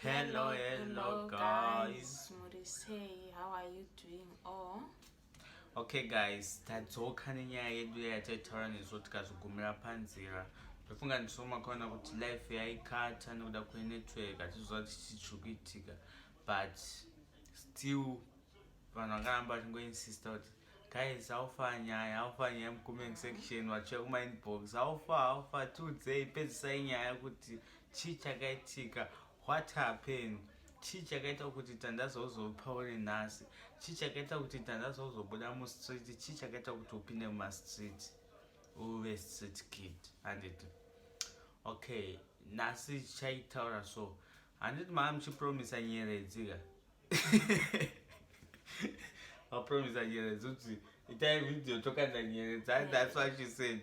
Hello guys. Maurice, hey, how are you doing all? Okay guys, tadzoka nenyaya yedu yataitaura nesu tikazogumira panzira. Ndofunga ndisoma kaona kuti life yaikata nekuda kwenetwork atizoziva kuti chiri kuitika, but still vanhu vakaramba vachingoinsista kuti guys aufa nyaya mucomment section vachiuya kumainbox aufa tiudzei pedzisai nyaya kuti chii chakaitika, what happened, chii chakaita kuti tandazozopauri nhasi, chii chakaita kuti tandazozobuda mustreet, chii chakaita kuti upinde mumastreet uve street kid. Handiti okay, nhasi chaitaura so handiti maa muchipromisa nyeredzika vapromisa nyeredzi kuti itai video tokanda nyeredzi, and that's what she said.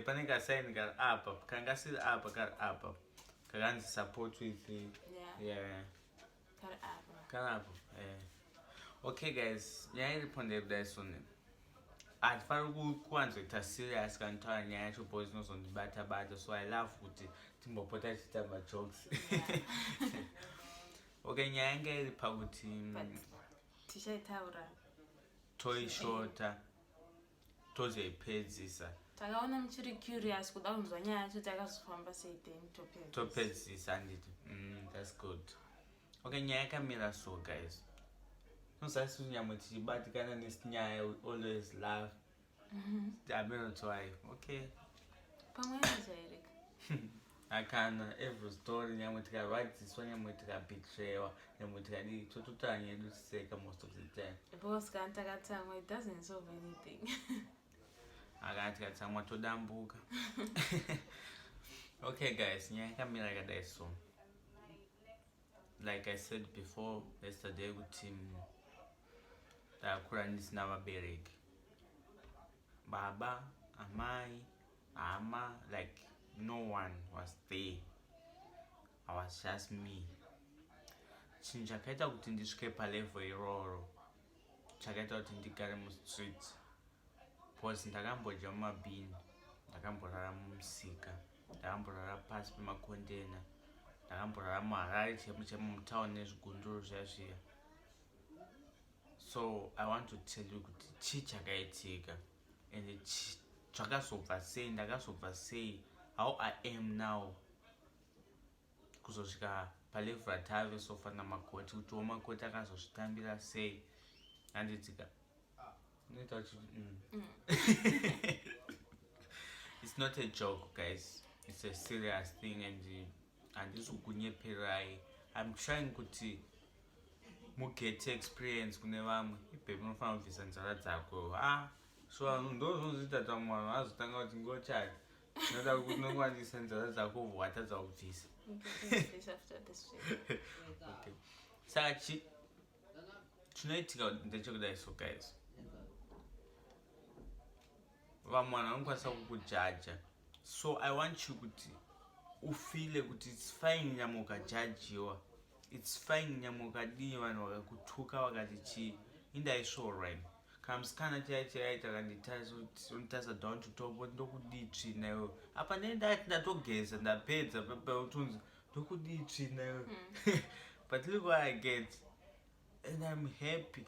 Pane kasaini kari apa, kanga siri apa kari apa kakanzi support with kari apa. Okay guys, nyaya iripo ndeidai sone hatifaniri kuwanzoita serious kana taura nyaya yacho because inozondibata, so I love kuti timbopota tichita majokes. Okay, nyaya yanga iri pakuti tichaitaura toishota tozoipedzisa, takaona muchiri curious kuda kunzwa nyaya yacho takazofamba sei then topedzisa. Handiti that's good. Okay, nyaya yakamira so guys, nosasi nyamwe tichibatikana nesinyaya always love aminotwai. Okay, pamwe nechaireka akana every story nyamwe tikarwadziswa, nyamwe tikabetraywa, nyamwe tikadii tototaura nyedu tiseka most of the time, because kana takatsamwa it doesn't solve anything. akana tikatsamwa todambuka. Okay guys, nyaya yakamira yakadai so like I said before yesterday kuti ndakura ndisina vabereki, baba, amai, hama, like no one was there. I was just me. Chinhu chakaita kuti ndisvike palevel iroro chakaita kuti ndigare mustreet because ndakambodya mumabhini, ndakamborara mumusika, ndakamborara pasi pemakondena, ndakamborara muharare chemumutauni nezvigunduru zvazviya. So I want to tell you kuti chii chakaitika and zvakazobva sei, ndakazobva sei, how I am now kuzosvika palevel ratave sofana makoti, kuti makoti akazozvitambira sei. Handitika noita kuti it's not a joke guys, it's a serious thing and handisi kukunyeperai. I'm trying kuti mugete experience kune vamwe. Ipepe unofanira kubvisa nzara dzako. So ndozvozviita tamwana azotanga kuti ngochari noda kuti nongwanisa nzara dzako watadza kubvisa. Okay, saka chinoitika ndechekudai so guys, vamwana vanokwanisa kukujaja, so I want you kuti ufile kuti it's fine nyama ukajajiwa, it's fine nyama ukadii vanhu vakakutuka vakati chii, indaisvo right. Kana musikana chaichaita kanditarisa kuti unitarisa down to top kuti ndokudii tsvina iwe, apa ndendati ndatogeza ndapedza peutunzi ndokudii tsvina iwe. But look what I get and I'm happy.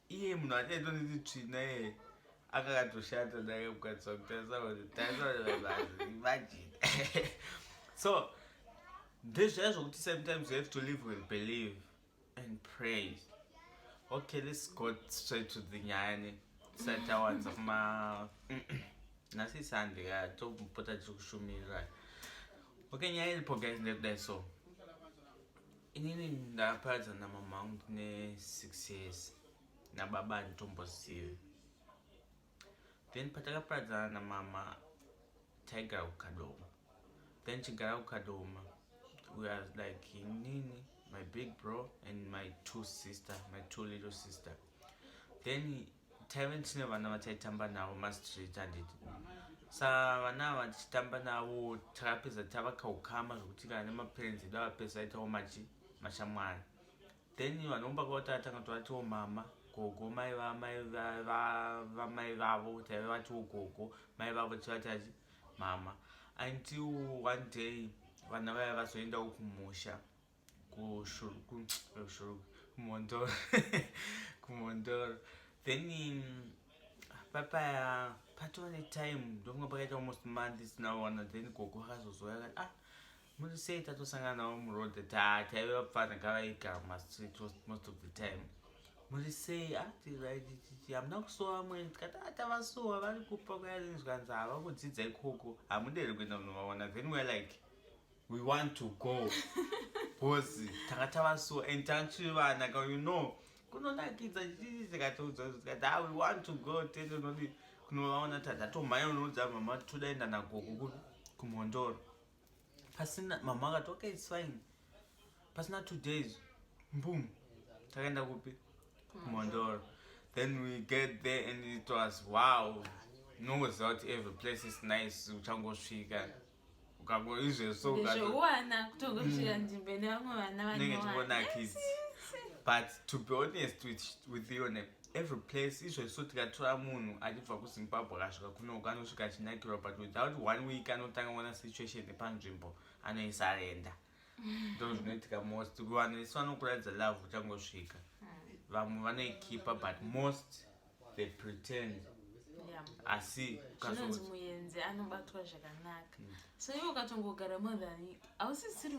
Iye munhu achaitonditi tsvina iye akakatoshata naye kukatisa kutarisa kuti imagine. So ndezvaya zvokuti sometimes you have to live with believe and praise. Okay, let's go straight to the nyaya tisatawanza kuma nhasi Sunday topota tichikushumirira. Okay, nyaya iripo guys ndekudai so inini ndaparadza namama angu ndine 6 years nababa handitombosivi. Then patakaparadzana namama taigara kukadoma, then chigara kukadoma we are like inini, my big bro and my two little sister. Then taive tine vana vataitamba navo mastreet. Handiti sa vana ava tichitamba navo takapedza tavakaukama zvokuti kana nemaparents edu avapedza aitawo mashamwari. Then vanhu vakauta vatanga tovatiwo mama, gogo, mai vamai vavo taive vatiwo gogo, mai vavo tivati mama, until one day vana vaya vazoendawo kumusha kumondoro kumondoro then papaya patone time ndonga pakaita almost month isinaona then gogo akazozoya akati muri sei tatosangana navo muroad taive vapfana ngavaigara mumastreet most of the time muri sei hamuna kusuwa mwe tikati tavasuwa vari kupa kuyarinzwanzi hava kudzidza ikoko hamuderi kuenda kunovaona then weare like we want to go bhozi tanga tavasuwa and tanga tiri vana ka kunonakidza tikati we want to go tende unoti kunovaona tatomhanya unoudza mama todaenda nagogo kumhondoro pasina mama akati okay it's fine pasina 2 days boom takaenda kupi kumhondoro then we get there and it was wow nokuziva kuti every place is nice uchangosvika ukangoizvezouwana kutongosvika nzvimbo nevamwe vana vanengetivonakidzi but to be honest with you every place izvezvo tikatora munhu achibva kuzimbabwe akasvika kuno anosvika achinakirwa but without 1 week anotanga kuona situation yepanzvimbo anoisarenda ndo zvinoitika most vanhu isi vanokuradza love uchangosvika vamwe vanoikipa but most they pretend asi zvinonzi muenzi anobatwa zvakanaka so iwe ukatongogara more than ausisiri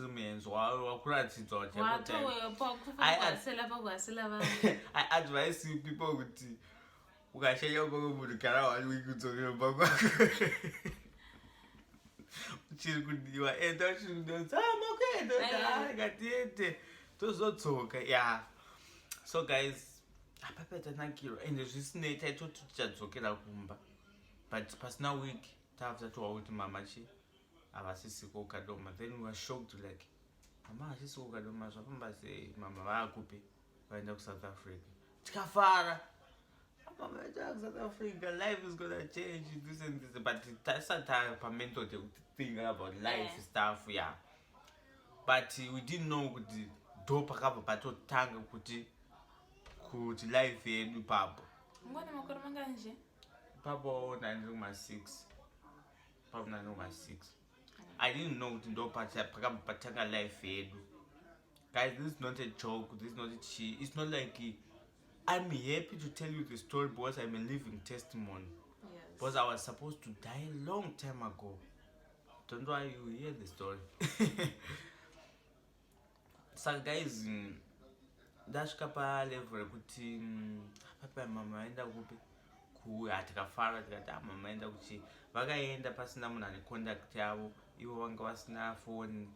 muenzi wakuratidzwa watowepakuasela pakuasela vanhu I advise you people kuti ukashanya kwako munhu gara 1 week udzokere mba kwako uchiri kudiwa enda uchiri kudonza makuenda ngatiende tozodzoka ya so guys apapa tanakirwa ende zvisinei taitoti tichadzokera kumba but pasina week tabva tatowa kuti mama havasisiko ukadoma then we were shocked like mama hasisiko ukadoma zvapamba sei mama vaakupi vaenda kuSouth Africa tikafara mama vaenda kuSouth Africa life is gonna change this and this but tasata pamental thinking about life stuff but we didn't know kuti ndo pakabva patotanga kuti life yedu papo ngone makore manganje papo 9.6 papo 9.6 I didn't know kuti ndo pakabva patanga life yedu guys. This is not a joke, this is not a cheat. It's not like I'm happy to tell you the story because I'm a living testimony. Yes. Because I was supposed to die a long time ago. Don't know why you hear the story. So guys, ndasvika palevel rekuti papa mama aenda kupi tikafara tikati mama aenda kuchi vakaenda pasina munhu ane contact yavo ivo vanga vasina phone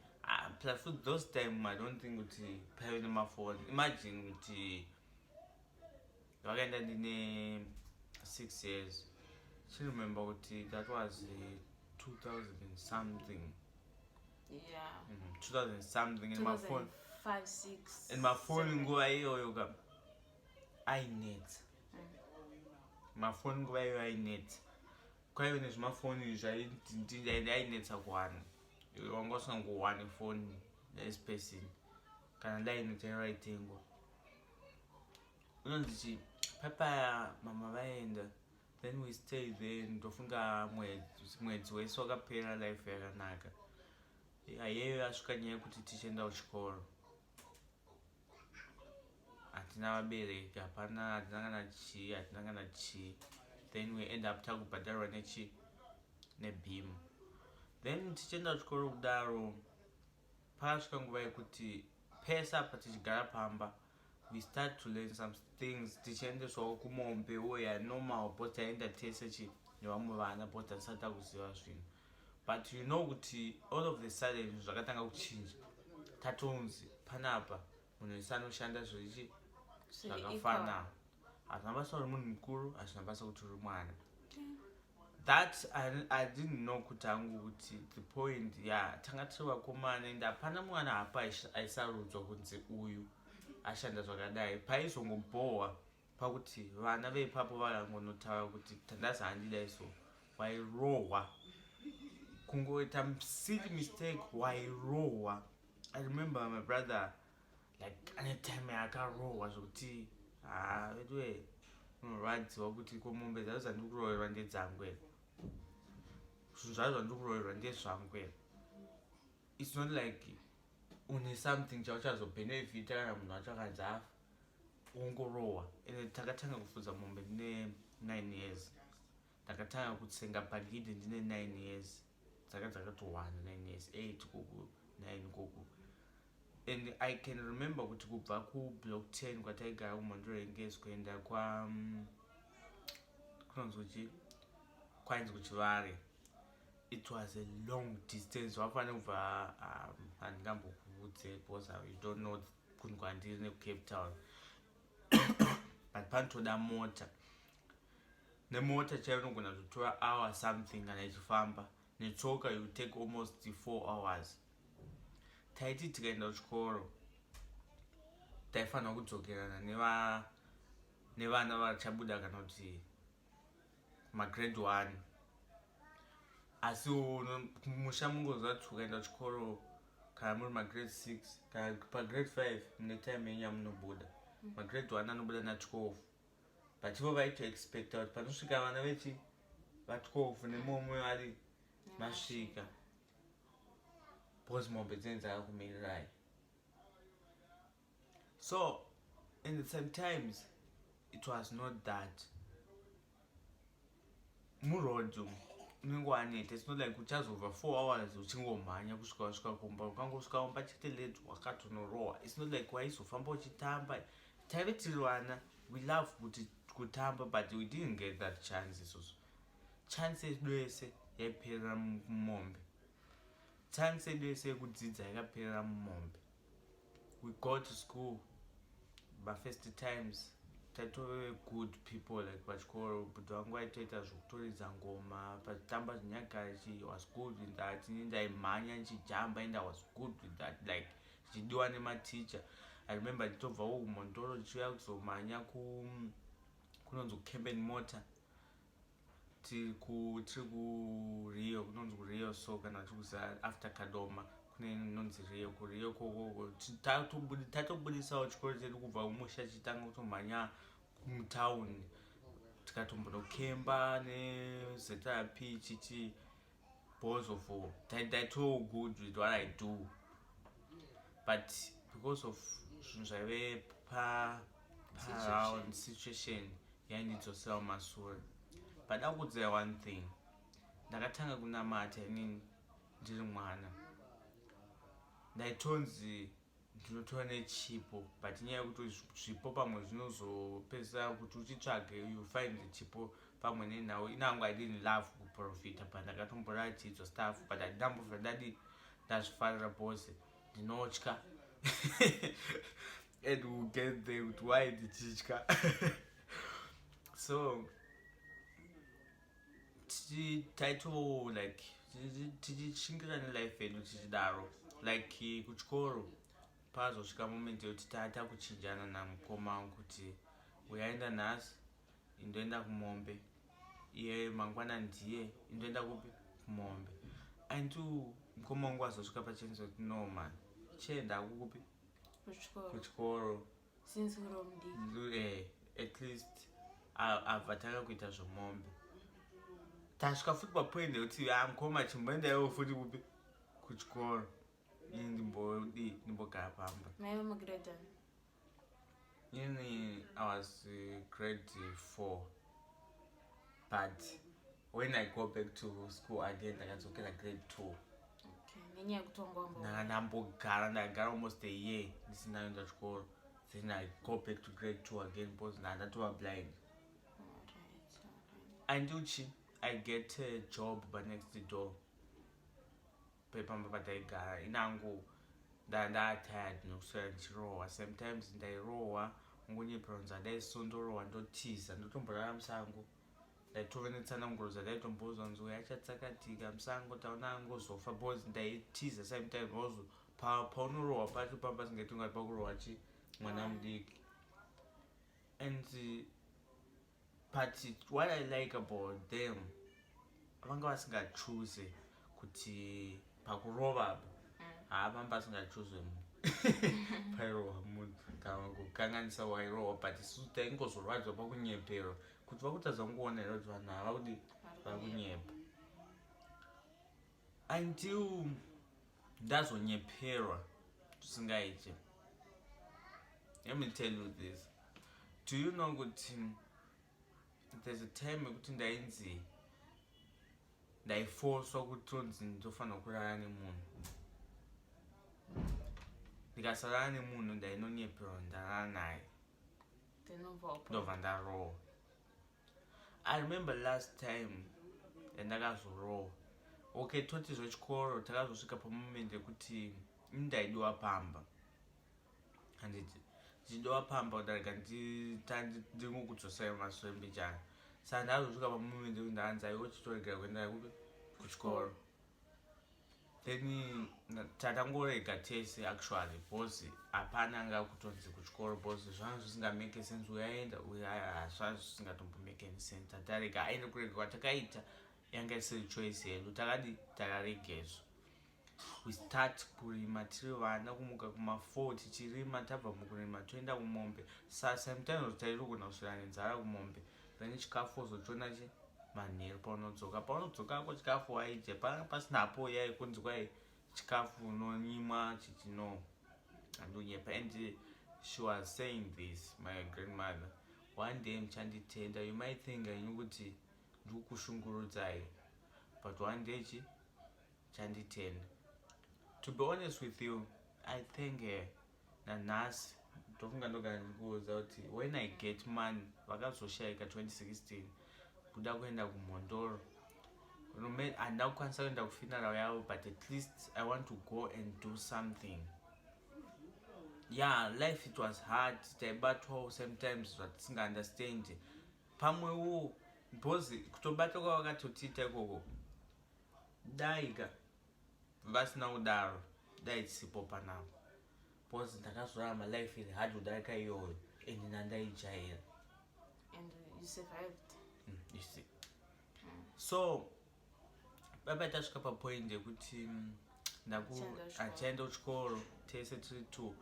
plus for those time I don't think kuti paive nemafoni. Imagine kuti vakaenda ndine 6 years. I remember kuti that was 2000 something. Yeah. 2000 something in my phone. 5, 6. And my phone nguva iyoyo ka ainet. My phone nguva iyoyo ainet. Kwaive nezvimafoni ainetsa kuwana. Wanga usangowana phone espacing. Kana ndaineta iraitengwa. Unonzi papa mama vaenda. Then we stay there ndofunga mwedzi wese wakapera life yakanaka. Iyeyo yasvika nyaya yekuti tichienda kuchikoro. Hatina vabereki, hapana, hatina kana chi. Then we end up takubhadharwa neBeam. Then tichienda kuchikoro kudaro pakasvika nguva yekuti pesa apa tichigara pamba we start to learn some things. Tichiendeswawo kumombe normal but taenda tese nevamwe vana but hatisati takuziva zvinhu. But you know kuti all of the sudden zvakatanga kuchinja. Tatonzi panapa munhu wese anoshanda zvakafanana. Hazvina basa uri munhu mukuru, hazvina basa kuti uri mwana. That I didn't know kuti hangu kuti the point tanga tiri vakomana ende hapana mwana hapa aisarudzwa kunzi uyu ashanda zvakadai. Paizongobhohwa pakuti vana veipapo vakangonotaura kuti tandazi handidai so wairohwa kungoita silly mistake wairohwa. I remember my brother like anytime akarohwa zvokuti vedwe unorwadziwa kuti komombe zvazo zvandikurohwerwa ndedzangu here, zvinhu zvazo zvandikurohwerwa ndezvangu here. It's not like une something chauchazobhenefita kana munhu wacho akanzi afa ongorohwa. Ende takatanga kufudza mombe ndine 9 years, takatanga kutsenga bhagidhi ndine 9 years, dzaka dzakatowanda 9 years, 8 kuku 9 kuku. And I can remember kuti kubva kublock 10 kwataigara kumhondorengezi kuenda kunonzi kuchi kwainzi kuchivare, it was a long distance. Wafanira kubva handingambokuvudze because you don't know kunhu kwandiri nekucape town but panotoda mota. Nemota chaiyo unogona kutora hour something kana ichifamba. Netsoka you take almost 4 hours. Taiti tikaenda kuchikoro taifanira kudzokerana nevana vachabuda kana kuti magrade 1. Asi musha mungoziva kuti ukaenda kuchikoro kana muri magrade 6 kana pagrade 5 netime yenyu yamunobuda. Magrade 1 anobuda na12, but ivo vaitoexpecta kuti panosvika vana vechi va12 nemomwe vari masvika because mombe dzinenge dzakakumirirai. So and sometimes it was not that murodhu unenge waneta. It's not like uchazobva 4 hours uchingomhanya kusvika kumba, ukangosvika kumba chete late wakatonorohwa. It's not like waizofamba uchitamba. Taive tiri vana, we love kutamba, but we didn't get that chance. Isusu chance yedu yese yaiperera mumombe, chance yedu yese yekudzidza yakaperera mumombe. We go to school first times taitove good people like pachikoro, but wangu aitoita zvokutoridza ngoma pachitamba zvinyagachi, was good with that. Ndaimhanya ndichijamba and I was good with that, like chidiwa nematicha. I remember nditobva kumhondoro ndichiuya kuzomhanya kunonzi kuCamben Motor, tiri kuRio, kunonzi kuRio. So kana tikuza after Kadoma kune nonzi Rio, kuRio kokoko tatobudisawo chikoro chedu kubva kumusha chitanga kutomhanya mutawuni, tikatombonokemba neZRP chichi because of so good with what I do, but because of zvinhu zvaive around situation yaindidzosera mumashure. But akudzira one thing, ndakatanga kunamata inini ndiri mwana. Ndaitonzi ndinotora nechipo, but inyaya yekuti zvipo pamwe zvinozopedzisa kuti uchitsvage you find the chipo pamwe nenhau. Inangu I didn't love kuprofita, but ndakatomboratidzwa stuff, but handambobva ndazvifarira bose ndinotya and we'll get there kuti why ndichitya. So taito like tichishingira nelife yedu tichidaro, like kuchikoro pazosvika moment yekuti takuchinjana namukoma wangu kuti uyaenda nhasi indoenda kumombe, iye mangwana ndiye indoenda kupi kumombe. And mukoma wangu azosvika pachenzi kuti no man, chienda kukupi kuchikoro since uromdi at least abva takakuita zvomombe. Tasvika futi papoint yekuti mukoma chimboendaiwo futi kupi kuchikoro. Ini ndimbogara pamba. maiva magrade 1? I was grade 4, but when I go back to school again ndakadzokera grade 2. nenyaya yekutongwa ndagara almost a year ndisina kuenda chikoro, then I go back to grade 2 again because ndatova blind. Anduchi I get a job by next door pepamba pataigara. Inangu ndatired nokuswera ndichirohwa. Sometimes ndairohwa ngonyeperonza ndaisondorohwa ndotiza, ndotomborara musango. Ndaitove netsananguro dzandaitombouzwa nzi uyu achatsakatika musango, taona angozofa because ndaitiza sometimes. Also paunorohwa pacho pamba pasingaiti ungati pakurohwa mwana mudiki. And but what I like about them, vanga vasingachoose kuti pakurova vamba vasingachoose pairohwa munhu kana kukanganisa wairohwa, but isusu taingozorwadzwa pakunyeperwa kuti vakutadza kungoona here kuti vanhu hava kudi vakunyepa. Until ndazonyeperwa tusingaite. Let me tell you this. Do you know ukuthi there's a time ukuthi ndayiforce ukuthi onzi ndofana ukulala nemunhu. Ndikasalala nemunhu ndayinonyepero ndalala naye. Ndova ndarowa. I remember last time ndakazorowa. Okay, toti zvechikoro takazosvika pamoment yekuti ndaidiwa pamba. Handiti ndidiwa pamba kudarika ndingokudzosera maswembe chana. Saka ndakazosvika pamoment yekuti ndakanzi aiwa chitoregera kuenda kuchikoro. Then tatangorega tese actually because hapana anga kutonzi kuchikoro because zvanga zvisingamake sense uyaenda uya zvanga zvisingatombomake any sense. Tatarega aende kurega kwatakaita yanga isiri choice yedu. Takaregezvo. We start kurima tiri vana kumuka kuma4 tichirima tabva mukurima toenda kumombe. Sometimes tairi kugona kuswera nenzara kumombe. Then chikafu wozochiona manheru paunodzoka chikafu waidya pasinapo yai kunzi kwai chikafu unonyimwa chichino andonyepa. And she was saying this, my grandmother, one day mchanditenda, you might think kuti ndikushungurudzai, but one day chanditenda. To be honest with you, I think nanhasi ndofunga ndogara ndikuudza kuti when I get money vakazoshaika 2016 kuda kuenda kumhondoro. Handina kukwanisa kuenda kufuneral yavo, but at least I want to go and do something. Yeah, life it was hard. Taibatwawo sometimes zvatisingaunderstand. Pamwewo because kutobata kwavakatotiita ikoko daika vasina kudaro dai tisipo panapa. Because ndakazoramba life iri hard kudarika iyoyo and ndandaijaira. And you survived. You see. So baba tasvika papoint yekuti achaenda kuchikoro tese tiri 2.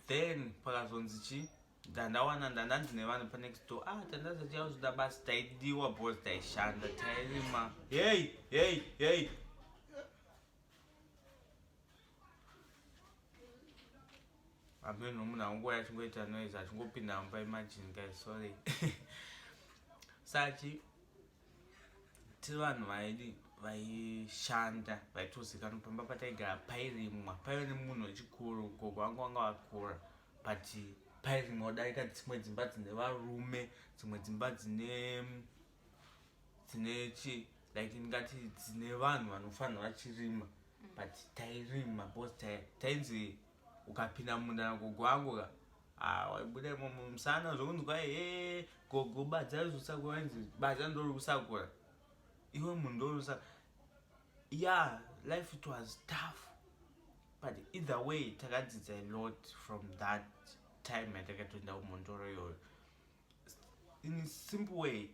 Then pakazonzi ndanda ndine vanhu panext door. Tandazati yakuzoda basi taidiwa because taishanda tairima. Hey. Ameno munhu anguwa achingoita noise achingopinda mumba. Imagine guys, sorry. Sachi tiri vanhu vaishanda vaitozikanwa pamba pataigara pairimwa. Paive nemunhu wechikuru gogo wangu wanga wakura, but pairimwa kudarika dzimwe dzimba dzine varume, dzimwe dzimba dzine like ndingati dzine vanhu vanofanira vachirima. But tairima because tainzi ukapinda munda nagogo wangu waibuda imomo musana zvokunzi kwai gogo badza rizosakura. Inzi badza ndori kusakura, iwe munhu ndori kusakura. Yeah, life it was tough, but either way takadzidza a lot from that time yatakatoenda kumhondoro iyoyo. In a simple way,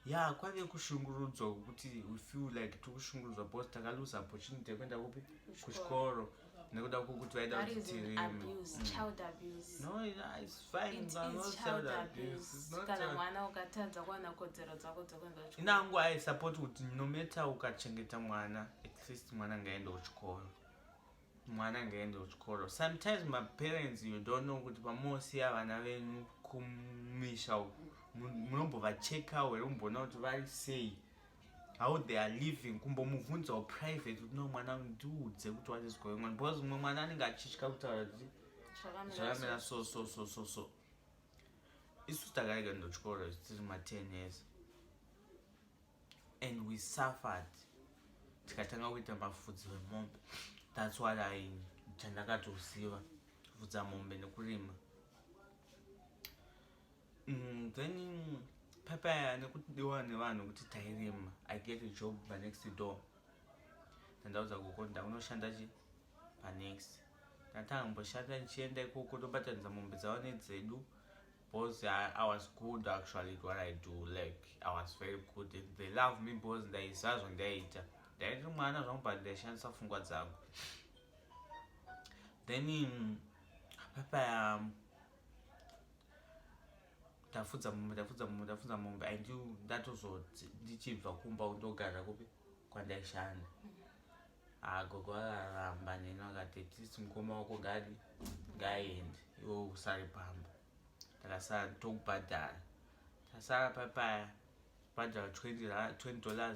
yeah, kwave kushungurudzwa kuti we feel like tikushungurudzwa because takalose opportunity yekuenda kupi kuchikoro nekuda kwokuti vaida kuti tirime. Child abuse. No, it's fine. It is child abuse. Kana mwana ukatadza kuwana kodzero dzako dzokuenda kuchikoro. Inangu I support kuti no matter ukachengeta mwana, at least mwana ngaende kuchikoro. Sometimes my parents, you don't know kuti pamosiya vana venyu kumisha munombovacheka werumbona kuti vari sei, how they are living, kumbomubvunzawo private kuti no mwana ndiudze kuti what is going on, because mumwe mwana anenge achitya kutaura kuti zvakamira so. Isu takarega ndo chikoro tiri ma10 years and we suffered. Tikatanga kuita mafudzi wemombe. That's what chandakatoziva, kufudza mombe nekurima. Then papa nekudiwa nevanhu kuti tairima, I get a job by next door. Ndauza gogo ndakunoshanda panext. Ndatanga kumboshanda ndichienda ikoko tobatanidza mombe dzavo nedzedu. Because I was good actually at what I do. Like I was very good. They love me because ndaizazvo ndaita. Ndaitiri mwana zvangu but ndaishandisa pfungwa dzangu. Then papa ndafudza mombe. I knew ndatozoti ndichibva kumba kundogara kupi kwandaishanda. Gogo akaramba neni akati at least mukoma wako gadi ngaendi iwo usari pamba takasara tokubhadhara tasara papaya bhadhara $20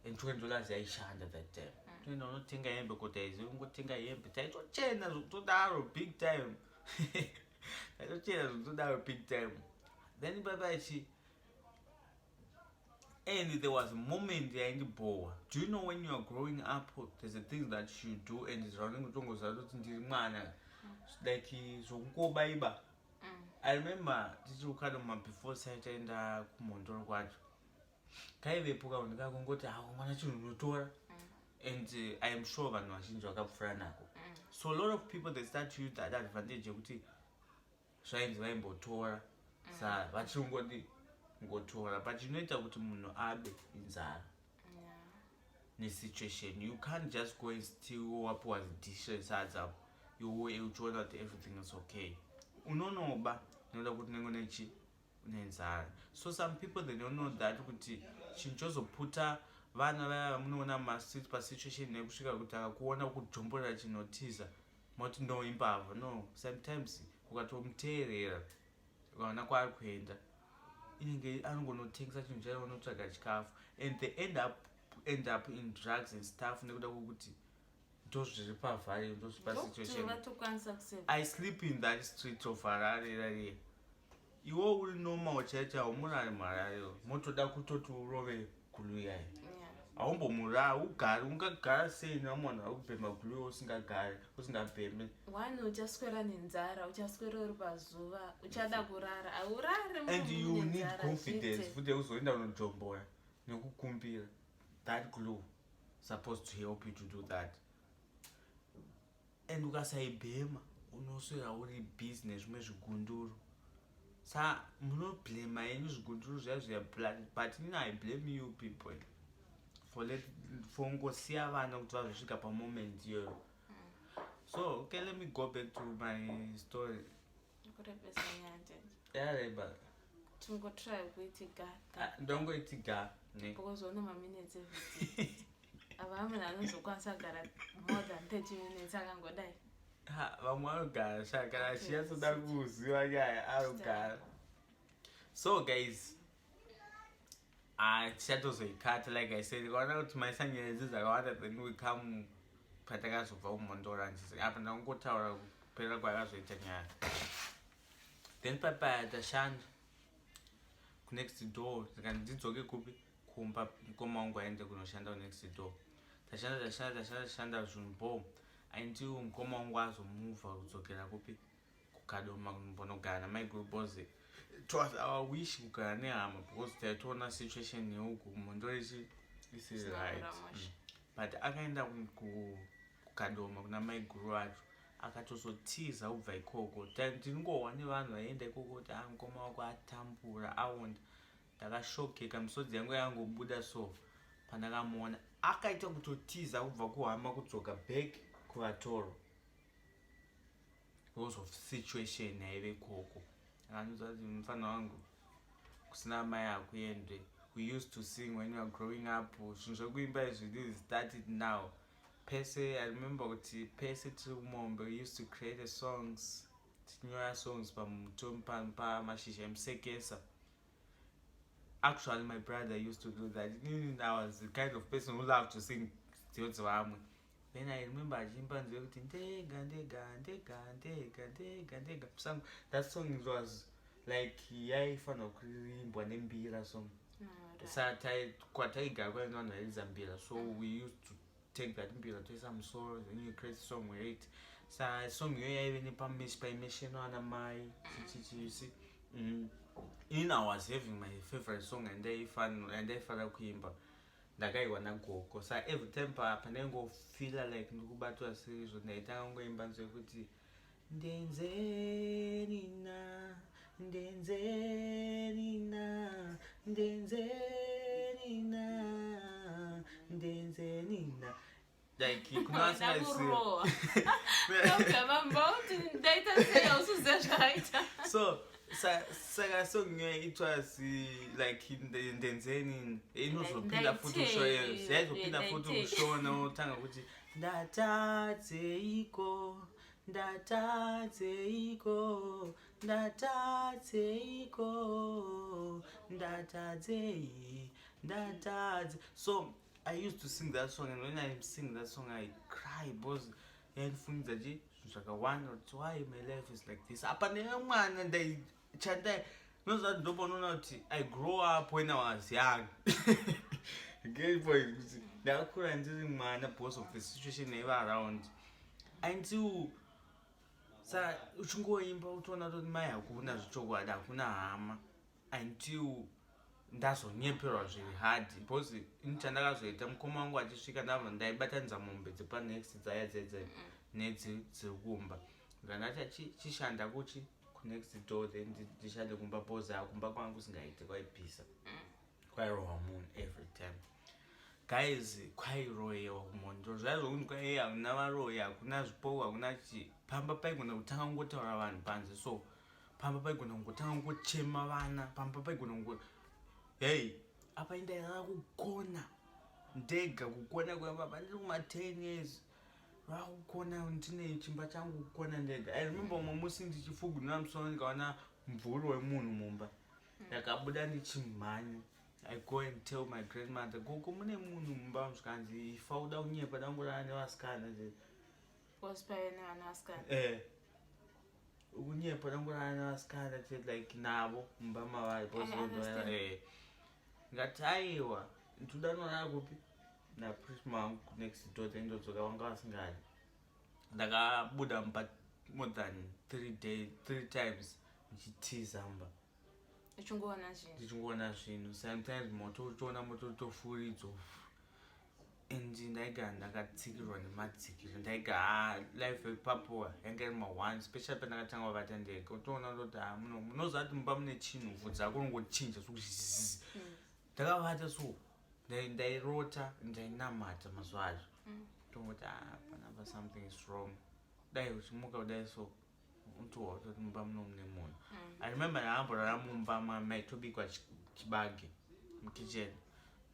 and $20 yaishanda that time toenda unotenga hembe kuti aizivi kungotenga hembe taitochena zvokutodaro big time taitochena zvokutodaro big time then papachi and there was a moment yaindibhowa. Do you know when you are growing up there's a thing that you do and it's running kuti ndiri mwana like zvokungobayibha. I remember tichiri kukadoma before taenda kumhondoro kwacho kaivepo kaunhu kakungoti mwana chinhu unotora and I am sure vanhu vazhinji vakapfuura nako so a lot of people they start to use that advantage yekuti zvainzi vaimbotora saka vachingoti ngotora but inoita kuti munhu abe inzara nesituation. You can't just go and steal wapiwa dishes sadza iwe uchiona kuti everything is okay unonoba noda kuti nengonechi unenzara. So some people they don't know that kuti chinhu chozoputa vana vaya vamunoona pasituation nekusvika kuti akakuona kujomborera chinotiza moti no imbavha no sometimes ukatomuteerera ukaona kwaari kuenda inenge anongonotengesa chinhu chaiwo unotsvaga chikafu and they end up in drugs and stuff nekuda kwokuti ndozviri pavhari ndozvipasituation. I sleep in that street of Harare rariya iwo uri normal chaicha haumurari marariro motoda kutoti urove gulu yayo haumbomurara ugari ungagara sei namunhu ari kubhema gulu usingabheme uchaswera nenzara uchaswera uri pazuva uchada kurara haurari and you need confidence futi uzoenda unojombora nekukumbira that glue supposed to help you to do that and ukasaibhema unoswera uri business zvimwe zvigunduru sa munoblema yenyu zvigunduru zviya zviya but I blame you people for ngosiya vana kuti vazosvika pamoment iyoyo. So okay, let me go back to my story. Yareba tungotry kuiti ndongoiti ga because one minutes everything avamwe anozokwanisa kugara more than 30 minutes akangodai vamwe vanogara shaka achiyatsoda kuziva nyaya anogara. So guys tichatozoikata like I said kaona kuti maisanyerezi dzakawanda then we come patakazobva kumhondora ndisi apa ndangotaura kupera kwakazoita nyaya then papaya tashanda kunext door ndikati ndidzoke kupi kumba mukoma wangu aende kunoshanda kunext door tashanda zvunbo aindi mukoma wangu azomuvha kudzokera kupi kukadoma kumbonogara namai gurubhoze. It was our wish kugara nehama because taitoona situation yeuku mhondoro isiri right but akaenda kukadoma kuna mai guru acho akatozotiza kubva ikoko ndingowa nevanhu vaienda ikoko kuti mukoma wako atambura aonda ndakashokeka misodzi yangu yangobuda so pandakamuona akaita kutotiza kubva kuhama kudzoka back kuvatoro because of situation yaive ikoko akanudza kuti mufana wangu kusina mai akuende we used to sing when we were growing up zvinhu zvekuimba izvi this started now pese I remember kuti pese tiri kumombe we used to create songs tichinyora songs pamashizha emusekesa. Actually my brother used to do that. I was the kind of person who loved to sing still to vamwe. Then I remember achiimba nzeve kuti ndega ndega ndega ndega ndega ndega song. That song was like yaifanira kuimbwa nembira song saka kwataigara kwainzi vanhu vairiza mbira so we used to take that mbira toisa musoro then you create song with it. Saka song iyoyo yaive nepamesi paimeshenwa namai you see. I was having my favorite song and ndaifanira kuimba ndakaiwa nagogo saka every time pandaingofila like ndikubatwa seizvo ndaitanga kungoimba nzvekuti ndenzerina ndenzerina ndenzerina ndenzerina like kunasaisiwa so saka song it was like ndenzeni inozopinda futi yaizopinda futi kushona utanga kuti ndatadzeiko ndatadzeiko ndatadze. So I used to sing that song, and when I sing that song I cry because yandifunidza chi zvakawanda kuti why my life is like this. Apa ndemwana ndaichanda nozva ndopanoona kuti I grew up when I was young. Get point kuti ndakura ndiri mwana because of the situation neiva around until sa uchingoimba utoona kuti mai hakuna zvechokwadi, hakuna hama, until ndazonyeperwa zviri hard because chandakazoita mukoma wangu achisvika ndabva ndaibatanidza mombe dzepanext dzaya dzedze nedziri kumba ngandati chishanda kuchi kunext door then ndishande kumba because kumba kwangu kusingaite kwaipisa kwairohwa munhu every time. Guys, kwairoyewa kumondoro zvaizvokuti kwai hakuna varoyi, hakuna zvipoku, hakuna chi. Pamba paigona kutanga kungotaura vanhu panze, so pamba paigona kungotanga kungochema vana, pamba paigona kungo hey apa ndairara kugona ndega, kugona kwebaba ndiri kuma-10 years vakugona ndine chimba changu kugona ndega. I remember umwe musi ndichifugunira musoro ndikaona mvuri wemunhu mumba, ndakabuda ndichimhanya. I go and tell my grandmother, gogo mune munhu mumba zvikanzi ifa uda kunyepa dangorara nevasikana kunyepa dangorara nevasikana like navo mumba mavari ngati aiwa ndoda norara kupi naprisma wangu next door ndodzoka vanga vasingadi. Ndakabuda mumba more than 3 times ndichitiza mumba ndichingona zvinhu. Sometimes moto uchiona moto utofuridzo and ndaigara ndakatsikirwa nematsikiro, ndaigara life ipapo yanga iri ma1 especially pandakatanga kuvata ndega. Utoona kuti munoziva kuti mumba mune chinhu bvudzi rako ringochinja sokuzizi. Ndakavata so ndairota ndainamata mazuva acho tongoti panapa something is wrong. Dai uchimuka kudai so unotohwa kuti mumba mune munhu. I remember ndakamborara mumba maitobikwa chibage mukitchen,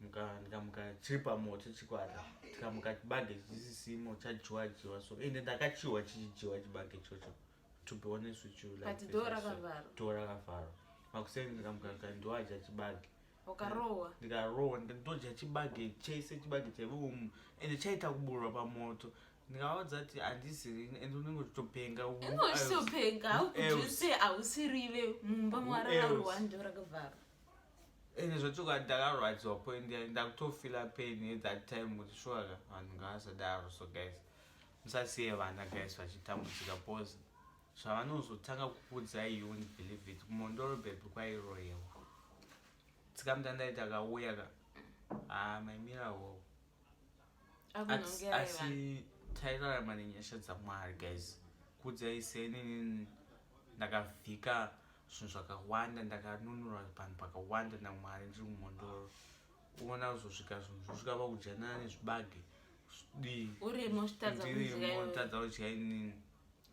ndikamuka chiri pamoto chikwata, tikamuka chibage chisisimo chadyiwa so ende ndakachiwa chichidyiwa chibage ichocho, to be honest with you, like door rakavharwa makuseni ndikamuka ndowadya chibage ndikarohwa ndodya chibage chese, chibage chaivomu ende chaita kuburwa pamoto. Ndikaudza kuti handiziri ende unenge uchitopenga ukuduse ausirive mumba mwarararwa ndo rakavharwa. Ende zvochokwadi ndakarwadziwa point ndakutofila pain at that time kuti shwaka vanhu ngavasadaro. So guys, musasiye vana guys vachitambudzika because zvavanozotanga kukuudzai you won't believe it. Kumondoro baby kwairoyewa. Tsikamutanda takauya maimirawo asi tairarama nenyasha dzaMwari guys. Kudzai senini ndakavhika zvinhu zvakawanda, ndakanunura panhu pakawanda naMwari ndiri kumondoro. Uona kuzosvika zvinhu zvosvika pakujanana nezvibage urimo tadza kudya inini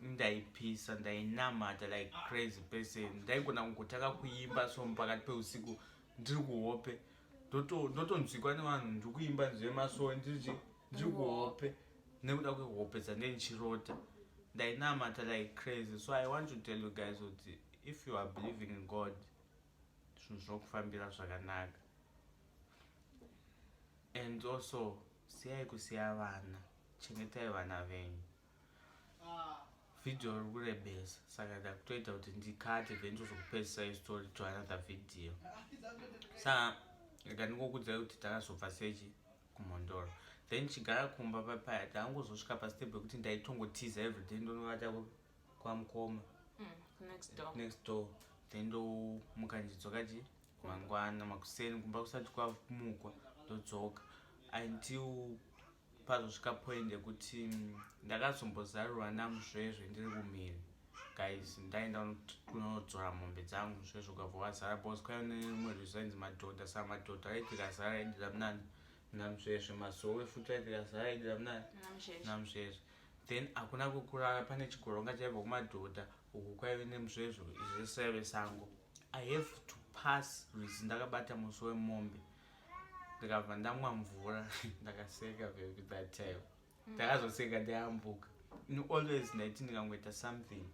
ndaipisa, ndainamata like crazy person. Ndaigona kungotanga kuimba so pakati peusiku ndiri kuhope, ndotonzwikwa nevanhu ndiri kuimba nzive masoo ndiri kuhope nekuda kwehope dzandei ndichirota. Ndainamata like crazy. So I want to tell you guys that if you are believing in God, zvinhu zvinokufambira zvakanaka. And also siyai kusiya vana, chengetai vana venyu. Video riri kurebesa saka ndakutoita kuti ndikate then ndozokupedzisa story to another video. Saka ndikandingokuudzai kuti takazobva sechi kumondoro, then chigara kumba papaya takangozosvika pastep yekuti ndaitongotiza everyday ndonovata kwamukoma next door, then ndomuka ndidzoka mangwana makuseni kumba kusati kwamukwa ndodzoka until pazosvika point yekuti ndakazombozarurwa namusvezve ndiri kumhiri guys. Ndaenda kunodzora mombe dzangu musvezve ukabva wazara because kwaiva nerimwe rwisanzi madhodha. Saka madhodha aiti tikazara aidira munani namusvezve, masowe futi aiti tikazara aidira munani namusvezve. Then hakuna kukurara, pane chigoronga chaibva kumadhodha uku kwaive nemusvezve, izvi zvese sango. I have to pass rwizi ndakabata muso wemombe, ndikabva ndamwa mvura ndakaseka very that time. Ndakazoseka ndayambuka always night ndikangoita something